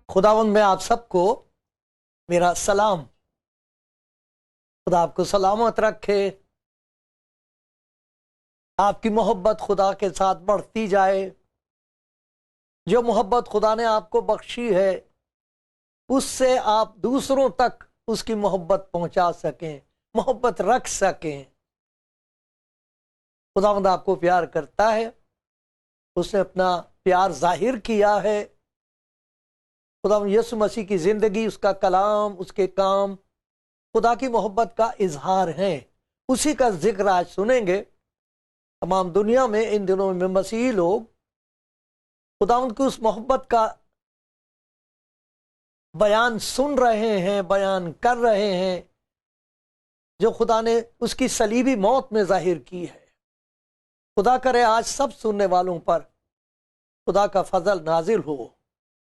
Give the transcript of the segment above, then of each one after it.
خداوند میں آپ سب کو میرا سلام، خدا آپ کو سلامت رکھے، آپ کی محبت خدا کے ساتھ بڑھتی جائے، جو محبت خدا نے آپ کو بخشی ہے اس سے آپ دوسروں تک اس کی محبت پہنچا سکیں، محبت رکھ سکیں۔ خداوند آپ کو پیار کرتا ہے، اس نے اپنا پیار ظاہر کیا ہے۔ خداوند یسوع مسیح کی زندگی، اس کا کلام، اس کے کام خدا کی محبت کا اظہار ہیں، اسی کا ذکر آج سنیں گے۔ تمام دنیا میں ان دنوں میں مسیحی لوگ خداوند کی اس محبت کا بیان سن رہے ہیں، بیان کر رہے ہیں جو خدا نے اس کی صلیبی موت میں ظاہر کی ہے۔ خدا کرے آج سب سننے والوں پر خدا کا فضل نازل ہو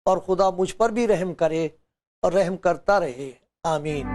اور خدا مجھ پر بھی رحم کرے اور رحم کرتا رہے، آمین۔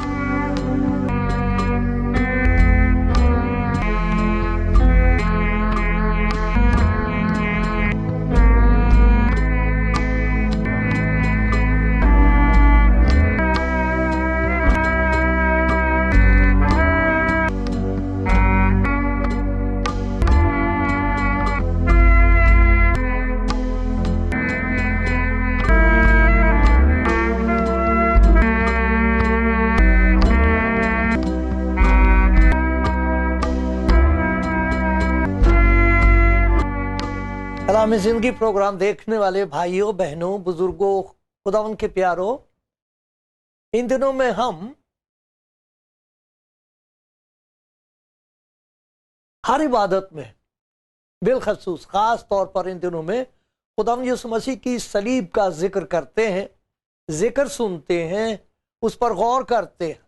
کلام زندگی پروگرام دیکھنے والے بھائیوں بہنوں بزرگوں خداوند کے پیاروں، ان دنوں میں ہم ہر عبادت میں بالخصوص خاص طور پر ان دنوں میں خداوند یسوع مسیح کی صلیب کا ذکر کرتے ہیں، ذکر سنتے ہیں، اس پر غور کرتے ہیں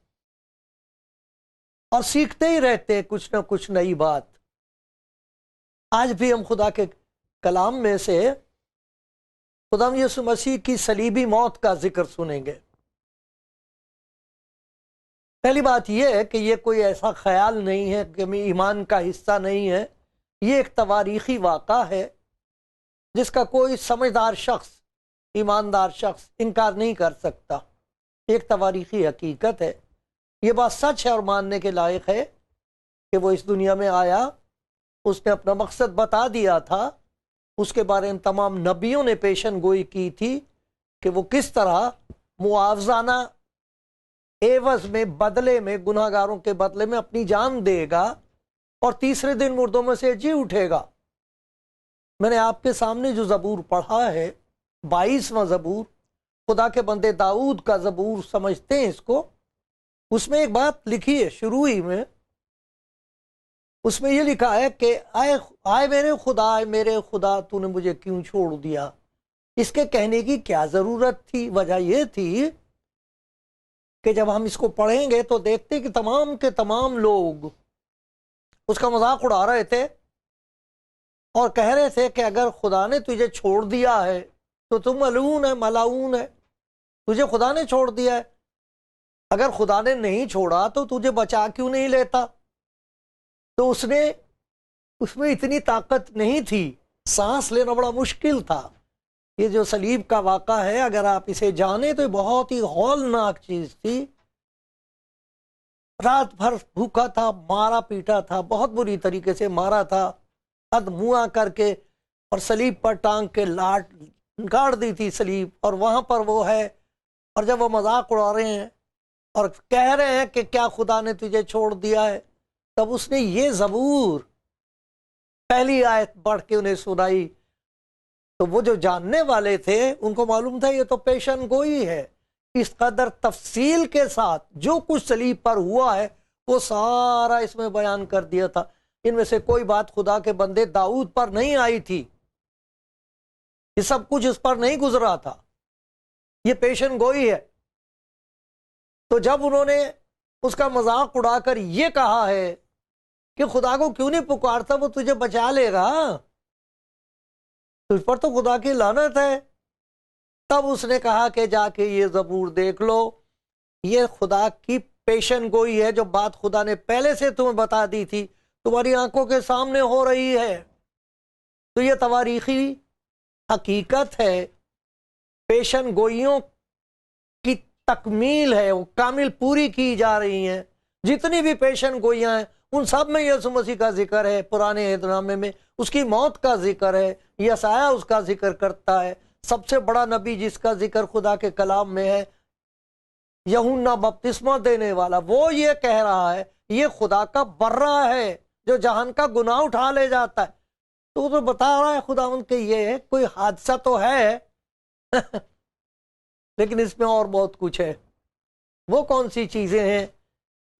اور سیکھتے ہی رہتے ہیں کچھ نہ کچھ نئی بات۔ آج بھی ہم خدا کے کلام میں سے خداوند یسوع مسیح کی صلیبی موت کا ذکر سنیں گے۔ پہلی بات یہ ہے کہ یہ کوئی ایسا خیال نہیں ہے کہ ایمان کا حصہ نہیں ہے، یہ ایک تواریخی واقعہ ہے جس کا کوئی سمجھدار شخص، ایماندار شخص انکار نہیں کر سکتا۔ ایک تواریخی حقیقت ہے، یہ بات سچ ہے اور ماننے کے لائق ہے کہ وہ اس دنیا میں آیا، اس نے اپنا مقصد بتا دیا تھا، اس کے بارے میں تمام نبیوں نے پیشن گوئی کی تھی کہ وہ کس طرح معاوضانہ عوض میں بدلے میں گناہ گاروں کے بدلے میں اپنی جان دے گا اور تیسرے دن مردوں میں سے جی اٹھے گا۔ میں نے آپ کے سامنے جو زبور پڑھا ہے 22واں زبور، خدا کے بندے داؤد کا زبور سمجھتے ہیں اس کو، اس میں ایک بات لکھی ہے شروع ہی میں، اس میں یہ لکھا ہے کہ آئے میرے خدا تو نے مجھے کیوں چھوڑ دیا۔ اس کے کہنے کی کیا ضرورت تھی؟ وجہ یہ تھی کہ جب ہم اس کو پڑھیں گے تو دیکھتے کہ تمام کے تمام لوگ اس کا مذاق اڑا رہے تھے اور کہہ رہے تھے کہ اگر خدا نے تجھے چھوڑ دیا ہے تو تم ملعون ہے، تجھے خدا نے چھوڑ دیا ہے، اگر خدا نے نہیں چھوڑا تو تجھے بچا کیوں نہیں لیتا؟ تو اس میں اتنی طاقت نہیں تھی، سانس لینا بڑا مشکل تھا۔ یہ جو صلیب کا واقعہ ہے اگر آپ اسے جانیں تو یہ بہت ہی ہولناک چیز تھی۔ رات بھر بھوکا تھا، مارا پیٹا تھا، بہت بری طریقے سے مارا تھا، ادموا کر کے اور صلیب پر ٹانگ کے لاٹ گاڑ دی تھی صلیب، اور وہاں پر وہ ہے، اور جب وہ مذاق اڑا رہے ہیں اور کہہ رہے ہیں کہ کیا خدا نے تجھے چھوڑ دیا ہے، تب اس نے یہ زبور پہلی آیت پڑھ کے انہیں سنائی۔ تو وہ جو جاننے والے تھے ان کو معلوم تھا یہ تو پیشن گوئی ہے، اس قدر تفصیل کے ساتھ جو کچھ صلیب پر ہوا ہے وہ سارا اس میں بیان کر دیا تھا۔ ان میں سے کوئی بات خدا کے بندے داؤد پر نہیں آئی تھی، یہ سب کچھ اس پر نہیں گزرا تھا، یہ پیشن گوئی ہے۔ تو جب انہوں نے اس کا مذاق اڑا کر یہ کہا ہے کہ خدا کو کیوں نہیں پکارتا، وہ تجھے بچا لے گا، تجھ پر تو خدا کی لعنت ہے، تب اس نے کہا کہ جا کے یہ زبور دیکھ لو، یہ خدا کی پیشن گوئی ہے، جو بات خدا نے پہلے سے تمہیں بتا دی تھی تمہاری آنکھوں کے سامنے ہو رہی ہے۔ تو یہ تواریخی حقیقت ہے، پیشن گوئیوں کی تکمیل ہے، وہ کامل پوری کی جا رہی ہیں۔ جتنی بھی پیشن گوئیاں ہیں ان سب میں یسوع مسیح کا ذکر ہے، پرانے عہد نامے میں اس کی موت کا ذکر ہے، یسایہ اس کا ذکر کرتا ہے۔ سب سے بڑا نبی جس کا ذکر خدا کے کلام میں ہے، یوحنا بپتسمہ دینے والا، وہ یہ کہہ رہا ہے یہ خدا کا برہ ہے جو جہان کا گناہ اٹھا لے جاتا ہے۔ تو وہ تو بتا رہا ہے خداوند کہ یہ کوئی حادثہ تو ہے لیکن اس میں اور بہت کچھ ہے۔ وہ کون سی چیزیں ہیں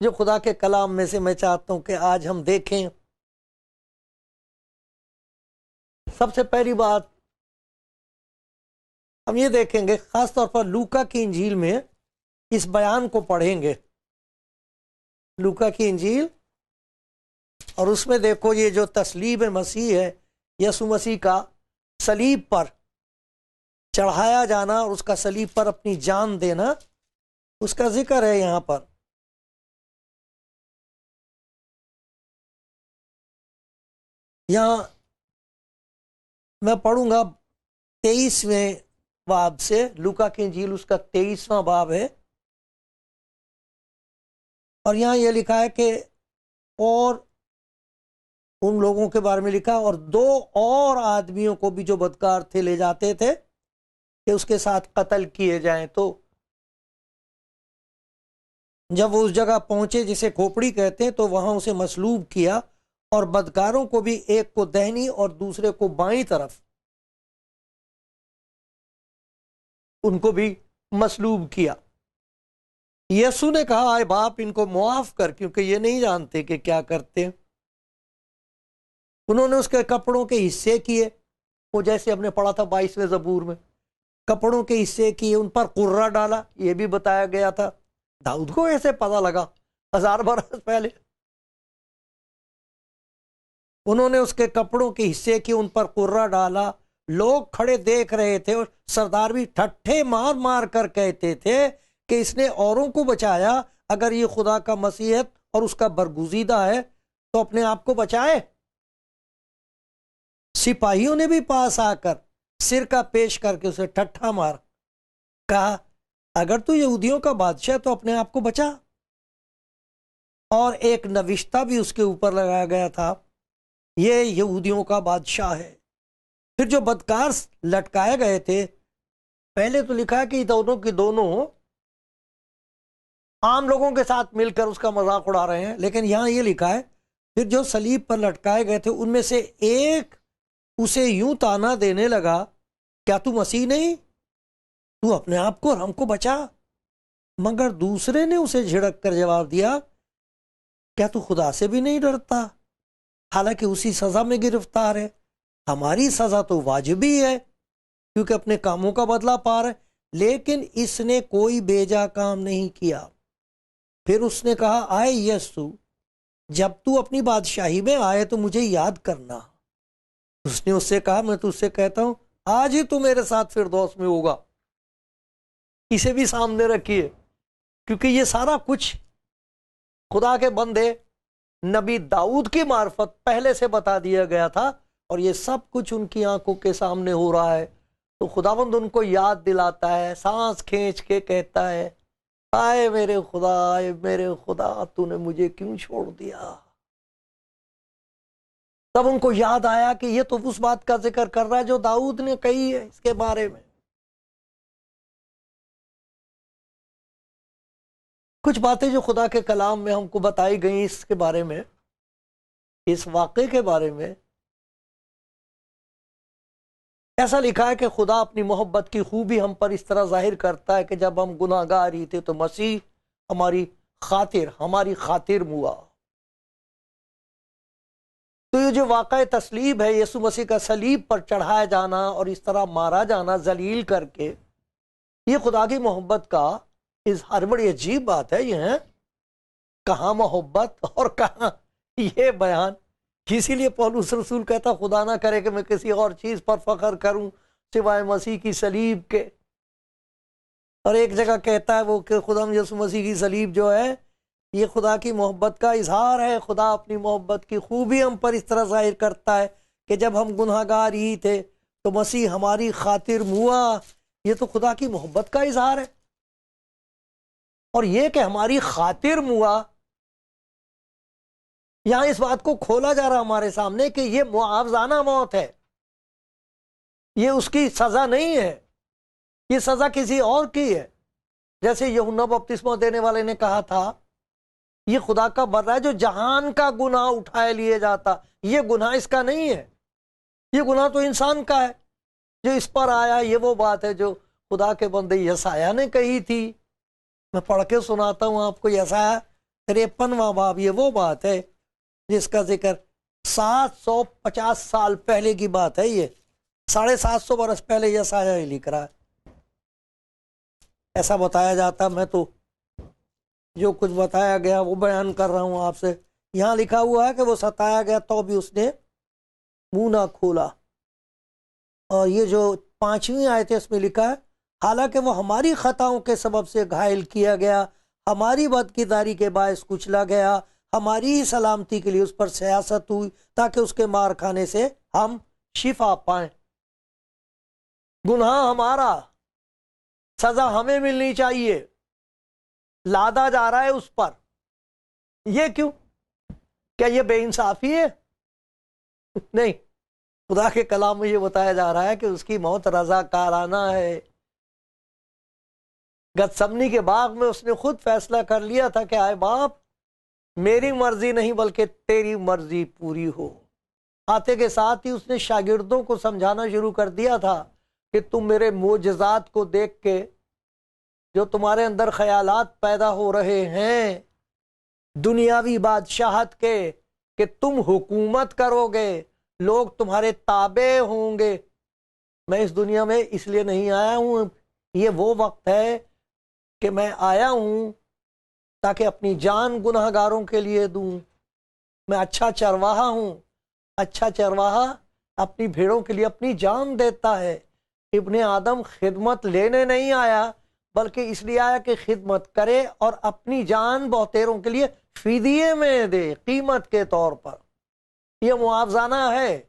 جو خدا کے کلام میں سے میں چاہتا ہوں کہ آج ہم دیکھیں۔ سب سے پہلی بات ہم یہ دیکھیں گے، خاص طور پر لوکا کی انجیل میں اس بیان کو پڑھیں گے، لوکا کی انجیل، اور اس میں دیکھو یہ جو تسلیب مسیح ہے، یسوع مسیح کا صلیب پر چڑھایا جانا اور اس کا صلیب پر اپنی جان دینا، اس کا ذکر ہے یہاں پر۔ یہاں میں پڑھوں گا 23ویں باب سے، لوکا کی انجیل اس کا 23واں باب ہے، اور یہاں یہ لکھا ہے کہ اور ان لوگوں کے بارے میں لکھا، اور 2 اور آدمیوں کو بھی جو بدکار تھے لے جاتے تھے کہ اس کے ساتھ قتل کیے جائیں۔ تو جب وہ اس جگہ پہنچے جسے کھوپڑی کہتے ہیں تو وہاں اسے مصلوب کیا، اور بدکاروں کو بھی ایک کو دہنی اور دوسرے کو بائیں طرف ان کو بھی مصلوب کیا۔ یسوع نے کہا اے باپ ان کو معاف کر، کیونکہ یہ نہیں جانتے کہ کیا کرتے ہیں۔ انہوں نے اس کے کپڑوں کے حصے کیے، وہ جیسے ہم نے پڑھا تھا 22ویں زبور میں، کپڑوں کے حصے کیے، ان پر قرہ ڈالا، یہ بھی بتایا گیا تھا۔ داؤد کو ایسے پتہ لگا 1000 برس پہلے؟ انہوں نے اس کے کپڑوں کے حصے کیے، ان پر قرہ ڈالا، لوگ کھڑے دیکھ رہے تھے، اور سردار بھی ٹھٹھے مار مار کر کہتے تھے کہ اس نے اوروں کو بچایا، اگر یہ خدا کا مسیحت اور اس کا برگزیدہ ہے تو اپنے آپ کو بچائے۔ سپاہیوں نے بھی پاس آ کر سرکہ پیش کر کے اسے ٹھٹھا مار، کہا اگر تو یہودیوں کا بادشاہ تو اپنے آپ کو بچا۔ اور ایک نوشتہ بھی اس کے اوپر لگایا گیا تھا، یہ یہودیوں کا بادشاہ ہے۔ پھر جو بدکار لٹکائے گئے تھے، پہلے تو لکھا ہے کہ یہ دونوں کی دونوں عام لوگوں کے ساتھ مل کر اس کا مذاق اڑا رہے ہیں، لیکن یہاں یہ لکھا ہے پھر جو صلیب پر لٹکائے گئے تھے ان میں سے ایک اسے یوں تانا دینے لگا، کیا تو مسیح نہیں؟ تو اپنے آپ کو اور ہم کو بچا۔ مگر دوسرے نے اسے جھڑک کر جواب دیا، کیا تو خدا سے بھی نہیں ڈرتا؟ حالانکہ اسی سزا میں گرفتار ہے۔ ہماری سزا تو واجبی ہے کیونکہ اپنے کاموں کا بدلہ پا رہے، لیکن اس نے کوئی بیجا کام نہیں کیا۔ پھر اس نے کہا آئے یسوع، جب تو اپنی بادشاہی میں آئے تو مجھے یاد کرنا۔ اس نے اس سے کہا میں تجھ سے کہتا ہوں آج ہی تو میرے ساتھ فردوس میں ہوگا۔ اسے بھی سامنے رکھیے، کیونکہ یہ سارا کچھ خدا کے بندے نبی داؤد کی معرفت پہلے سے بتا دیا گیا تھا، اور یہ سب کچھ ان کی آنکھوں کے سامنے ہو رہا ہے۔ تو خداوند ان کو یاد دلاتا ہے، سانس کھینچ کے کہتا ہے آئے میرے خدا، آئے میرے خدا، تو نے مجھے کیوں چھوڑ دیا؟ تب ان کو یاد آیا کہ یہ تو اس بات کا ذکر کر رہا ہے جو داؤد نے کہی ہے اس کے بارے میں۔ کچھ باتیں جو خدا کے کلام میں ہم کو بتائی گئیں اس کے بارے میں، اس واقعے کے بارے میں، ایسا لکھا ہے کہ خدا اپنی محبت کی خوبی ہم پر اس طرح ظاہر کرتا ہے کہ جب ہم گناہ گار ہی تھے تو مسیح ہماری خاطر ہوا۔ تو یہ جو واقعہ تسلیب ہے، یسوع مسیح کا صلیب پر چڑھایا جانا اور اس طرح مارا جانا ذلیل کر کے، یہ خدا کی محبت کا اظہار، بڑی عجیب بات ہے۔ یہ ہے کہاں محبت اور کہاں یہ بیان۔ اسی لیے پولس رسول کہتا خدا نہ کرے کہ میں کسی اور چیز پر فخر کروں سوائے مسیح کی صلیب کے۔ اور ایک جگہ کہتا ہے وہ کہ خدا یسوع مسیح کی صلیب جو ہے یہ خدا کی محبت کا اظہار ہے۔ خدا اپنی محبت کی خوبی ہم پر اس طرح ظاہر کرتا ہے کہ جب ہم گناہ گار ہی تھے تو مسیح ہماری خاطر ہوا۔ یہ تو خدا کی محبت کا اظہار ہے۔ اور یہ کہ ہماری خاطر ہوا، یہاں اس بات کو کھولا جا رہا ہمارے سامنے کہ یہ معاوضانہ موت ہے، یہ اس کی سزا نہیں ہے، یہ سزا کسی اور کی ہے۔ جیسے یوحنا بپتسمہ دینے والے نے کہا تھا یہ خدا کا بندہ ہے جو جہان کا گناہ اٹھائے لیے جاتا، یہ گناہ اس کا نہیں ہے، یہ گناہ تو انسان کا ہے جو اس پر آیا۔ یہ وہ بات ہے جو خدا کے بندے یسایہ نے کہی تھی، میں پڑھ کے سناتا ہوں آپ کو۔ یسایہ 53واں باب، یہ وہ بات ہے جس کا ذکر 750 سال پہلے کی بات ہے، یہ 750 برس پہلے یسایہ ہی لکھ رہا ہے۔ ایسا بتایا جاتا، میں تو جو کچھ بتایا گیا وہ بیان کر رہا ہوں آپ سے۔ یہاں لکھا ہوا ہے کہ وہ ستایا گیا تو بھی اس نے منہ نہ کھولا۔ اور یہ جو 5ویں آیت ہے اس میں لکھا ہے حالانکہ وہ ہماری خطاؤں کے سبب سے گھائل کیا گیا، ہماری بدکرداری کے باعث کچلا گیا، ہماری ہی سلامتی کے لیے اس پر سیاست ہوئی تاکہ اس کے مار کھانے سے ہم شفا پائیں۔ گناہ ہمارا، سزا ہمیں ملنی چاہیے، لادا جا رہا ہے اس پر۔ یہ کیوں؟ کیا یہ بے انصافی ہے؟ نہیں، خدا کے کلام میں یہ بتایا جا رہا ہے کہ اس کی موت رضا کارانہ ہے۔ گتسمنی کے باغ میں اس نے خود فیصلہ کر لیا تھا کہ آئے باپ میری مرضی نہیں بلکہ تیری مرضی پوری ہو۔ آتے کے ساتھ ہی اس نے شاگردوں کو سمجھانا شروع کر دیا تھا کہ تم میرے معجزات کو دیکھ کے جو تمہارے اندر خیالات پیدا ہو رہے ہیں دنیاوی بادشاہت کے کہ تم حکومت کرو گے، لوگ تمہارے تابع ہوں گے، میں اس دنیا میں اس لیے نہیں آیا ہوں، یہ وہ وقت ہے کہ میں آیا ہوں تاکہ اپنی جان گناہ گاروں کے لیے دوں۔ میں اچھا چرواہا ہوں، اچھا چرواہا اپنی بھیڑوں کے لیے اپنی جان دیتا ہے۔ ابن آدم خدمت لینے نہیں آیا بلکہ اس لیے آیا کہ خدمت کرے اور اپنی جان بہتیروں کے لیے فدیے میں دے، قیمت کے طور پر۔ یہ معاوضانہ ہے۔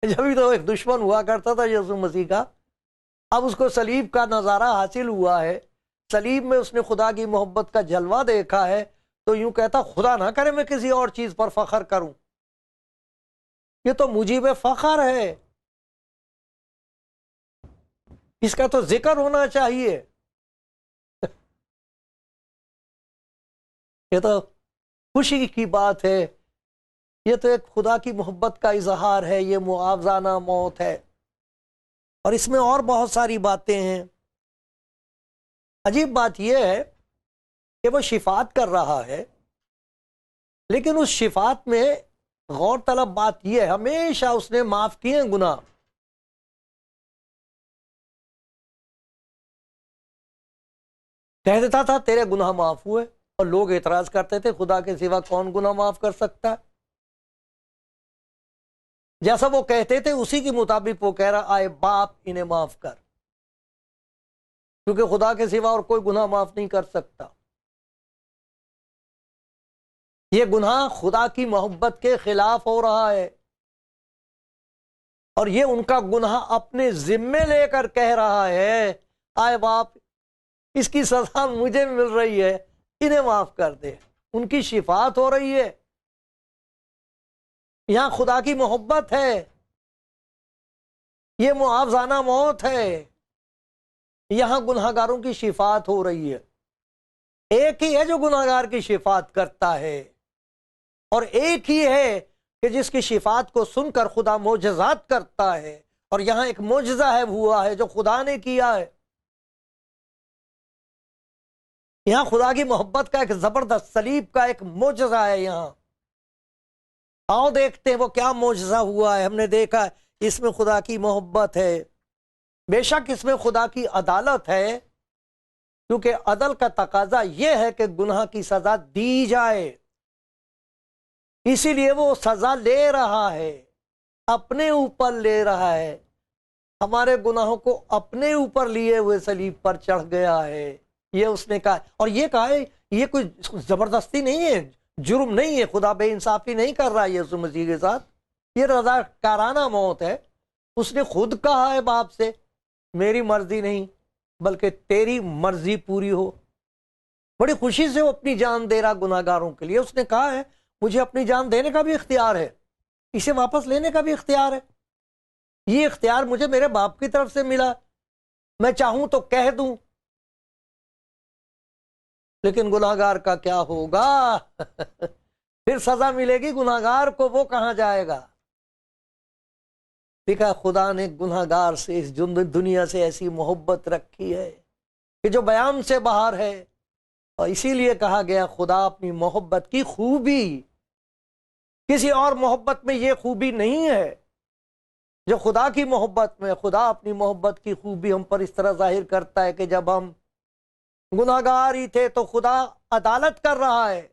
جبھی تو ایک دشمن ہوا کرتا تھا یسوع مسیح کا، اب اس کو صلیب کا نظارہ حاصل ہوا ہے، صلیب میں اس نے خدا کی محبت کا جلوہ دیکھا ہے، تو یوں کہتا خدا نہ کرے میں کسی اور چیز پر فخر کروں، یہ تو موجب فخر ہے، اس کا تو ذکر ہونا چاہیے۔ یہ تو خوشی کی بات ہے، یہ تو ایک خدا کی محبت کا اظہار ہے، یہ معاوضانہ موت ہے۔ اور اس میں اور بہت ساری باتیں ہیں۔ عجیب بات یہ ہے کہ وہ شفاعت کر رہا ہے، لیکن اس شفاعت میں غور طلب بات یہ ہے ہمیشہ اس نے معاف کیے ہیں گناہ۔ کہہ دیتا تھا تیرے گناہ معاف ہوئے، اور لوگ اعتراض کرتے تھے خدا کے سوا کون گناہ معاف کر سکتا ہے؟ جیسا وہ کہتے تھے اسی کے مطابق وہ کہہ رہا آئے باپ انہیں معاف کر، کیونکہ خدا کے سوا اور کوئی گناہ معاف نہیں کر سکتا۔ یہ گناہ خدا کی محبت کے خلاف ہو رہا ہے، اور یہ ان کا گناہ اپنے ذمے لے کر کہہ رہا ہے آئے باپ اس کی سزا مجھے مل رہی ہے، انہیں معاف کر دے۔ ان کی شفاعت ہو رہی ہے، یہاں خدا کی محبت ہے، یہ معاوضانہ موت ہے، یہاں گناہ گاروں کی شفاعت ہو رہی ہے۔ ایک ہی ہے جو گناہ گار کی شفاعت کرتا ہے، اور ایک ہی ہے کہ جس کی شفاعت کو سن کر خدا معجزات کرتا ہے، اور یہاں ایک معجزہ ہے ہوا ہے جو خدا نے کیا ہے۔ یہاں خدا کی محبت کا ایک زبردست صلیب کا ایک معجزہ ہے۔ یہاں آؤ دیکھتے ہیں وہ کیا معجزہ ہوا ہے۔ ہم نے دیکھا اس میں خدا کی محبت ہے، بے شک اس میں خدا کی عدالت ہے، کیونکہ عدل کا تقاضا یہ ہے کہ گناہ کی سزا دی جائے، اسی لیے وہ سزا لے رہا ہے، اپنے اوپر لے رہا ہے، ہمارے گناہوں کو اپنے اوپر لیے ہوئے صلیب پر چڑھ گیا ہے، یہ اس نے کہا۔ اور یہ کہا ہے یہ کوئی زبردستی نہیں ہے، جرم نہیں ہے، خدا بے انصافی نہیں کر رہا یسوع مسیح کے ساتھ، یہ رضا کارانہ موت ہے۔ اس نے خود کہا ہے باپ سے میری مرضی نہیں بلکہ تیری مرضی پوری ہو۔ بڑی خوشی سے وہ اپنی جان دے رہا گناہ گاروں کے لیے۔ اس نے کہا ہے مجھے اپنی جان دینے کا بھی اختیار ہے، اسے واپس لینے کا بھی اختیار ہے، یہ اختیار مجھے میرے باپ کی طرف سے ملا، میں چاہوں تو کہہ دوں۔ لیکن گناہ گار کا کیا ہوگا؟ پھر سزا ملے گی گناہ گار کو، وہ کہاں جائے گا؟ دیکھا خدا نے گناہ گار سے اس دنیا سے ایسی محبت رکھی ہے کہ جو بیان سے باہر ہے، اور اسی لیے کہا گیا خدا اپنی محبت کی خوبی، کسی اور محبت میں یہ خوبی نہیں ہے جو خدا کی محبت میں۔ خدا اپنی محبت کی خوبی ہم پر اس طرح ظاہر کرتا ہے کہ جب ہم گناہ گار ہی تھے تو خدا عدالت کر رہا ہے،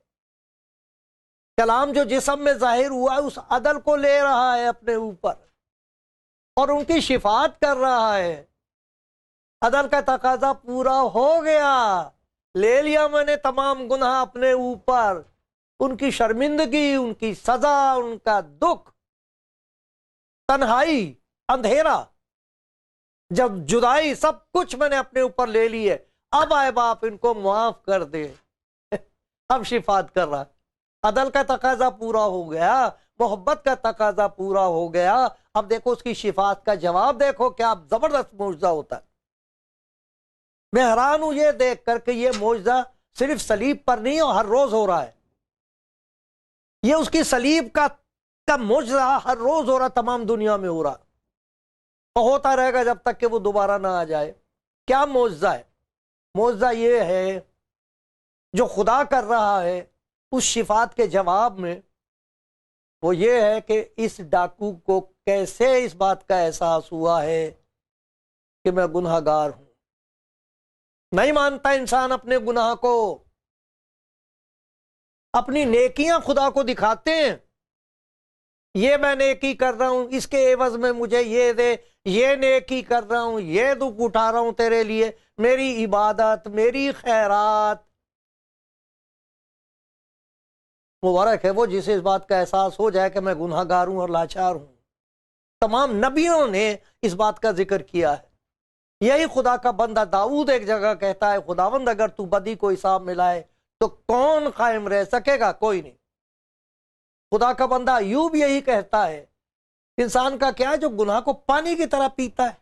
کلام جو جسم میں ظاہر ہوا ہے اس عدل کو لے رہا ہے اپنے اوپر اور ان کی شفاعت کر رہا ہے۔ عدل کا تقاضا پورا ہو گیا، لے لیا میں نے تمام گناہ اپنے اوپر، ان کی شرمندگی، ان کی سزا، ان کا دکھ، تنہائی، اندھیرا، جب جدائی، سب کچھ میں نے اپنے اوپر لے لی ہے۔ اب آئے باپ ان کو معاف کر دے۔ اب شفاعت کر رہا، عدل کا تقاضا پورا ہو گیا، محبت کا تقاضا پورا ہو گیا۔ اب دیکھو اس کی شفاعت کا جواب دیکھو کیا زبردست معجزہ ہوتا ہے۔ میں حیران ہوں یہ دیکھ کر کہ یہ معجزہ صرف صلیب پر نہیں اور ہر روز ہو رہا ہے، یہ اس کی صلیب کا کا معجزہ ہر روز ہو رہا، تمام دنیا میں ہو رہا، اور ہوتا رہے گا جب تک کہ وہ دوبارہ نہ آ جائے۔ کیا معجزہ ہے؟ معجزہ یہ ہے جو خدا کر رہا ہے اس شفاعت کے جواب میں، وہ یہ ہے کہ اس ڈاکو کو کیسے اس بات کا احساس ہوا ہے کہ میں گناہ گار ہوں۔ نہیں مانتا انسان اپنے گناہ کو، اپنی نیکیاں خدا کو دکھاتے ہیں، یہ میں نیکی کر رہا ہوں، اس کے عوض میں مجھے یہ دے، یہ نیکی کر رہا ہوں، یہ دکھ اٹھا رہا ہوں تیرے لیے، میری عبادت، میری خیرات۔ مبارک ہے وہ جسے اس بات کا احساس ہو جائے کہ میں گناہ گار ہوں اور لاچار ہوں۔ تمام نبیوں نے اس بات کا ذکر کیا ہے۔ یہی خدا کا بندہ داؤد ایک جگہ کہتا ہے، خداوند اگر تو بدی کو حساب میں لائے تو کون قائم رہ سکے گا؟ کوئی نہیں۔ خدا کا بندہ ایوب یہی کہتا ہے، انسان کا کیا جو گناہ کو پانی کی طرح پیتا ہے۔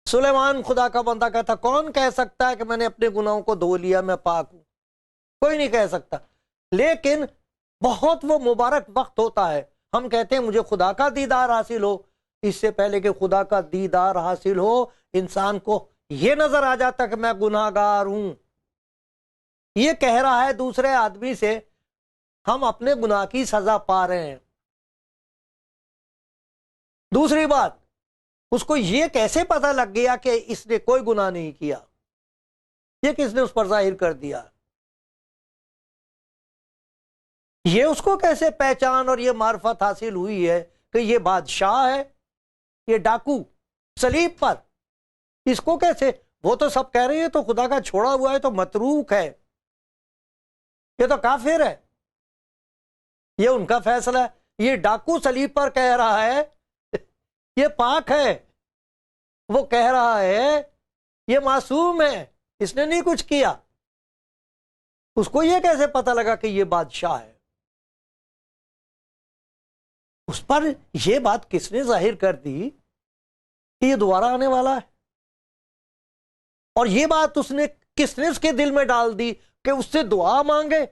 سلیمان خدا کا بندہ کہتا، کون کہہ سکتا ہے کہ میں نے اپنے گناہوں کو دھو لیا، میں پاک ہوں؟ کوئی نہیں کہہ سکتا۔ لیکن بہت وہ مبارک وقت ہوتا ہے، ہم کہتے ہیں مجھے خدا کا دیدار حاصل ہو، اس سے پہلے کہ خدا کا دیدار حاصل ہو انسان کو یہ نظر آ جاتا کہ میں گناہ گار ہوں۔ یہ کہہ رہا ہے دوسرے آدمی سے، ہم اپنے گناہ کی سزا پا رہے ہیں۔ دوسری بات، اس کو یہ کیسے پتہ لگ گیا کہ اس نے کوئی گناہ نہیں کیا؟ یہ کس نے اس پر ظاہر کر دیا؟ یہ اس کو کیسے پہچان اور یہ معرفت حاصل ہوئی ہے کہ یہ بادشاہ ہے، یہ ڈاکو صلیب پر؟ اس کو کیسے؟ وہ تو سب کہہ رہے ہیں تو خدا کا چھوڑا ہوا ہے، تو متروک ہے، یہ تو کافر ہے، یہ ان کا فیصلہ ہے۔ یہ ڈاکو صلیب پر کہہ رہا ہے یہ پاک ہے، وہ کہہ رہا ہے یہ معصوم ہے، اس نے نہیں کچھ کیا۔ اس کو یہ کیسے پتہ لگا کہ یہ بادشاہ ہے؟ اس پر یہ بات کس نے ظاہر کر دی کہ یہ دوبارہ آنے والا ہے؟ اور یہ بات کس نے اس کے دل میں ڈال دی کہ اس سے دعا مانگے،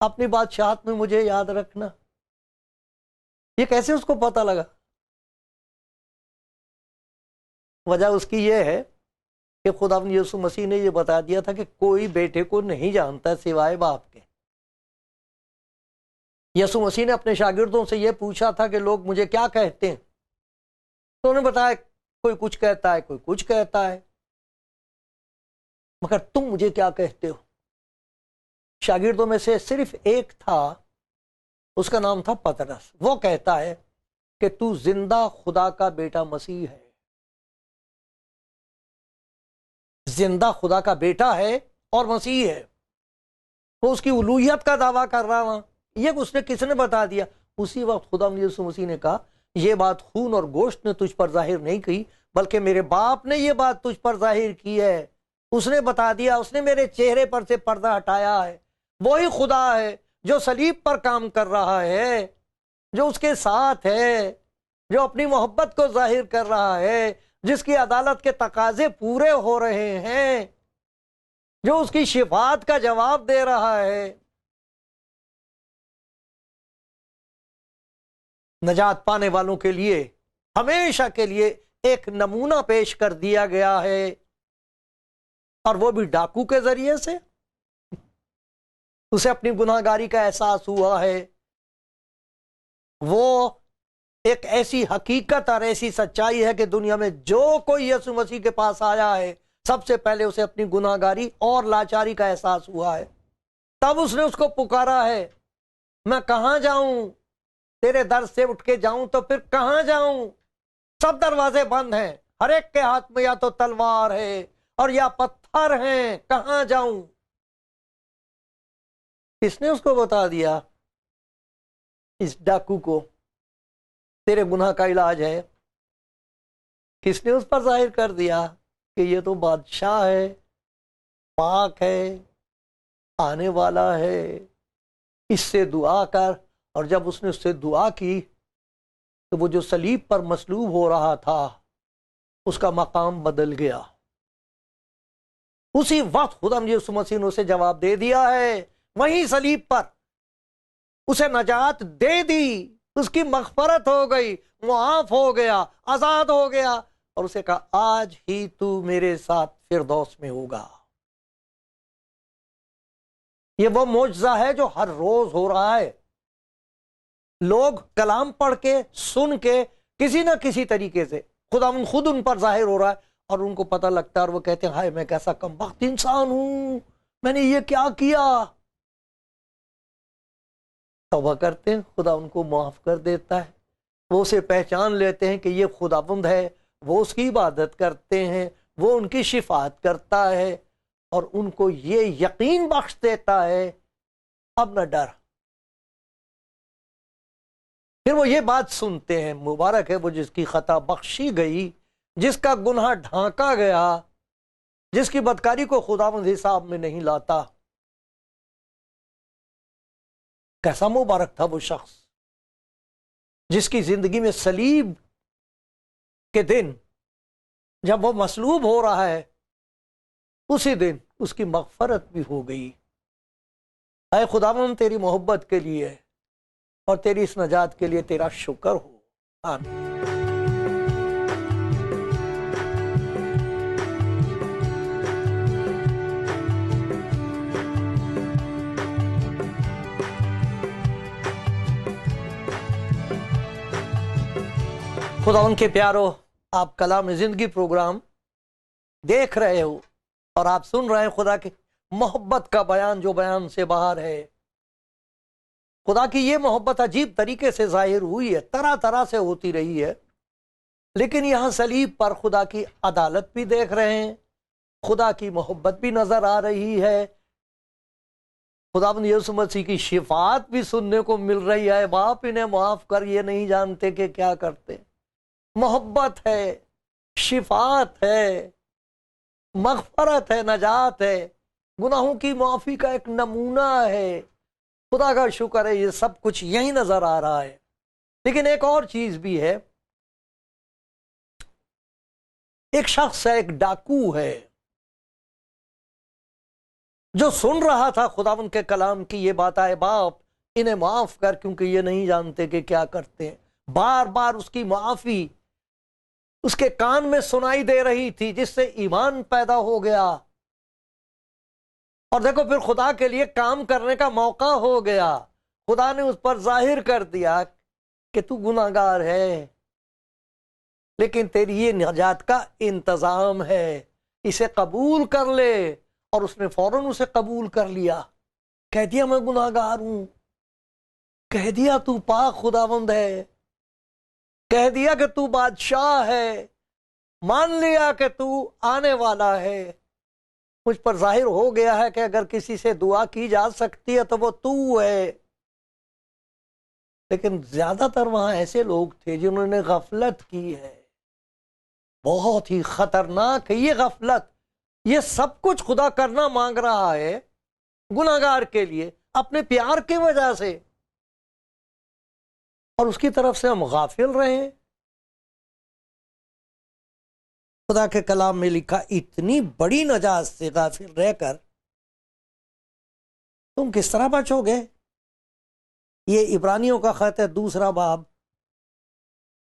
اپنی بادشاہت میں مجھے یاد رکھنا؟ یہ کیسے اس کو پتہ لگا؟ وجہ اس کی یہ ہے کہ خداوند یسوع مسیح نے یہ بتا دیا تھا کہ کوئی بیٹے کو نہیں جانتا سوائے باپ کے۔ یسوع مسیح نے اپنے شاگردوں سے یہ پوچھا تھا کہ لوگ مجھے کیا کہتے ہیں، تو انہوں نے بتایا کوئی کچھ کہتا ہے، کوئی کچھ کہتا ہے، مگر تم مجھے کیا کہتے ہو؟ شاگردوں میں سے صرف ایک تھا، اس کا نام تھا پترس، وہ کہتا ہے کہ تو زندہ خدا کا بیٹا مسیح ہے۔ زندہ خدا کا بیٹا ہے اور مسیح ہے، وہ اس کی الوہیت کا دعویٰ کر رہا ہوں۔ یہ اس نے کس نے بتا دیا؟ اسی وقت خدا یسوع مسیح نے کہا یہ بات خون اور گوشت نے تجھ پر ظاہر نہیں کی، بلکہ میرے باپ نے یہ بات تجھ پر ظاہر کی ہے۔ اس نے بتا دیا، اس نے میرے چہرے پر سے پردہ ہٹایا ہے۔ وہی خدا ہے جو صلیب پر کام کر رہا ہے، جو اس کے ساتھ ہے، جو اپنی محبت کو ظاہر کر رہا ہے، جس کی عدالت کے تقاضے پورے ہو رہے ہیں، جو اس کی شفاعت کا جواب دے رہا ہے۔ نجات پانے والوں کے لیے ہمیشہ کے لیے ایک نمونہ پیش کر دیا گیا ہے، اور وہ بھی ڈاکو کے ذریعے سے۔ اسے اپنی گناہ گاری کا احساس ہوا ہے۔ وہ ایک ایسی حقیقت اور ایسی سچائی ہے کہ دنیا میں جو کوئی یسوع مسیح کے پاس آیا ہے، سب سے پہلے اسے اپنی گناہ گاری اور لاچاری کا احساس ہوا ہے۔ تب اس نے اس کو پکارا ہے، میں کہاں جاؤں؟ تیرے در سے اٹھ کے جاؤں تو پھر کہاں جاؤں؟ سب دروازے بند ہیں، ہر ایک کے ہاتھ میں یا تو تلوار ہے اور یا پتھر ہیں، کہاں جاؤں؟ کس نے اس کو بتا دیا؟ اس ڈاکو کو تیرے گناہ کا علاج ہے۔ کس نے اس پر ظاہر کر دیا کہ یہ تو بادشاہ ہے، پاک ہے، آنے والا ہے، اس سے دعا کر۔ اور جب اس نے اس سے دعا کی تو وہ جو صلیب پر مصلوب ہو رہا تھا اس کا مقام بدل گیا۔ اسی وقت خدا یسوع مسیح نے اسے جواب دے دیا ہے، وہیں صلیب پر اسے نجات دے دی، اس کی مغفرت ہو گئی، معاف ہو گیا، آزاد ہو گیا، اور اسے کہا آج ہی تو میرے ساتھ فردوس میں ہوگا۔ یہ وہ معجزہ ہے جو ہر روز ہو رہا ہے۔ لوگ کلام پڑھ کے، سن کے، کسی نہ کسی طریقے سے خدا خود ان پر ظاہر ہو رہا ہے، اور ان کو پتہ لگتا ہے، اور وہ کہتے ہیں ہائے میں کیسا کم بخت انسان ہوں، میں نے یہ کیا کیا۔ توبہ کرتے ہیں، خدا ان کو معاف کر دیتا ہے، وہ اسے پہچان لیتے ہیں کہ یہ خداوند ہے، وہ اس کی عبادت کرتے ہیں، وہ ان کی شفاعت کرتا ہے، اور ان کو یہ یقین بخش دیتا ہے اب نہ ڈر۔ پھر وہ یہ بات سنتے ہیں، مبارک ہے وہ جس کی خطا بخشی گئی، جس کا گناہ ڈھانکا گیا، جس کی بدکاری کو خداوند حساب میں نہیں لاتا۔ کیسا مبارک تھا وہ شخص جس کی زندگی میں صلیب کے دن جب وہ مصلوب ہو رہا ہے، اسی دن اس کی مغفرت بھی ہو گئی۔ اے خداوند تیری محبت کے لیے اور تیری اس نجات کے لیے تیرا شکر ہو، آمین۔ خدا ان کے پیارو، آپ کلام زندگی پروگرام دیکھ رہے ہو اور آپ سن رہے ہیں خدا کی محبت کا بیان جو بیان سے باہر ہے۔ خدا کی یہ محبت عجیب طریقے سے ظاہر ہوئی ہے، طرح طرح سے ہوتی رہی ہے، لیکن یہاں صلیب پر خدا کی عدالت بھی دیکھ رہے ہیں، خدا کی محبت بھی نظر آ رہی ہے، خداوند یسوع مسیح کی شفاعت بھی سننے کو مل رہی ہے، باپ انہیں معاف کر، یہ نہیں جانتے کہ کیا کرتے۔ محبت ہے، شفاعت ہے، مغفرت ہے، نجات ہے، گناہوں کی معافی کا ایک نمونہ ہے۔ خدا کا شکر ہے، یہ سب کچھ یہی نظر آ رہا ہے، لیکن ایک اور چیز بھی ہے۔ ایک شخص ہے، ایک ڈاکو ہے، جو سن رہا تھا خداوند کے کلام کی یہ بات، آئے باپ انہیں معاف کر کیونکہ یہ نہیں جانتے کہ کیا کرتے ہیں۔ بار بار اس کی معافی اس کے کان میں سنائی دے رہی تھی، جس سے ایمان پیدا ہو گیا، اور دیکھو پھر خدا کے لیے کام کرنے کا موقع ہو گیا۔ خدا نے اس پر ظاہر کر دیا کہ تو گناہ گار ہے، لیکن تیری یہ نجات کا انتظام ہے، اسے قبول کر لے۔ اور اس نے فوراً اسے قبول کر لیا، کہہ دیا میں گناہ گار ہوں، کہہ دیا تو پاک خداوند ہے، کہہ دیا کہ تو بادشاہ ہے، مان لیا کہ تو آنے والا ہے۔ مجھ پر ظاہر ہو گیا ہے کہ اگر کسی سے دعا کی جا سکتی ہے تو وہ تو ہے۔ لیکن زیادہ تر وہاں ایسے لوگ تھے جنہوں نے غفلت کی ہے، بہت ہی خطرناک ہے یہ غفلت۔ یہ سب کچھ خدا کرنا مانگ رہا ہے گناہ گار کے لیے اپنے پیار کی وجہ سے، اور اس کی طرف سے ہم غافل رہے ہیں۔ خدا کے کلام میں لکھا اتنی بڑی نجات سے غافل رہ کر تم کس طرح بچو گے؟ یہ عبرانیوں کا خط ہے، 2 باب۔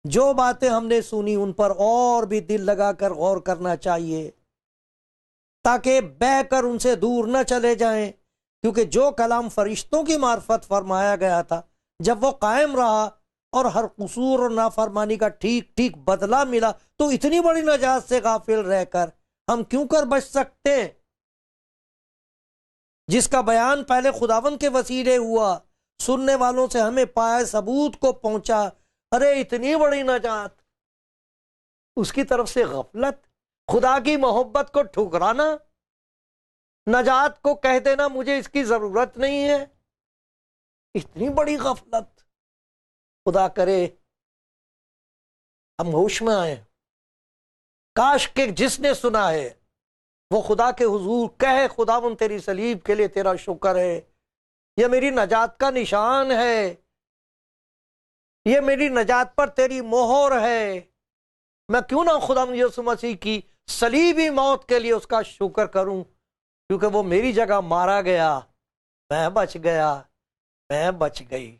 جو باتیں ہم نے سنی ان پر اور بھی دل لگا کر غور کرنا چاہیے، تاکہ بہ کر ان سے دور نہ چلے جائیں، کیونکہ جو کلام فرشتوں کی معرفت فرمایا گیا تھا جب وہ قائم رہا اور ہر قصور اور نافرمانی کا ٹھیک ٹھیک بدلہ ملا، تو اتنی بڑی نجات سے غافل رہ کر ہم کیوں کر بچ سکتے ہیں، جس کا بیان پہلے خداوند کے وسیلے ہوا، سننے والوں سے ہمیں پائے ثبوت کو پہنچا۔ ارے اتنی بڑی نجات، اس کی طرف سے غفلت، خدا کی محبت کو ٹھکرانا، نجات کو کہہ دینا مجھے اس کی ضرورت نہیں ہے، اتنی بڑی غفلت۔ خدا کرے ہم ہوش میں آئیں۔ کاش کہ جس نے سنا ہے وہ خدا کے حضور کہے خداوند تیری صلیب کے لیے تیرا شکر ہے، یہ میری نجات کا نشان ہے، یہ میری نجات پر تیری مہر ہے، میں کیوں نہ خداوند یسوع مسیح کی صلیبی موت کے لیے اس کا شکر کروں، کیونکہ وہ میری جگہ مارا گیا، میں بچ گیا، میں بچ گئی۔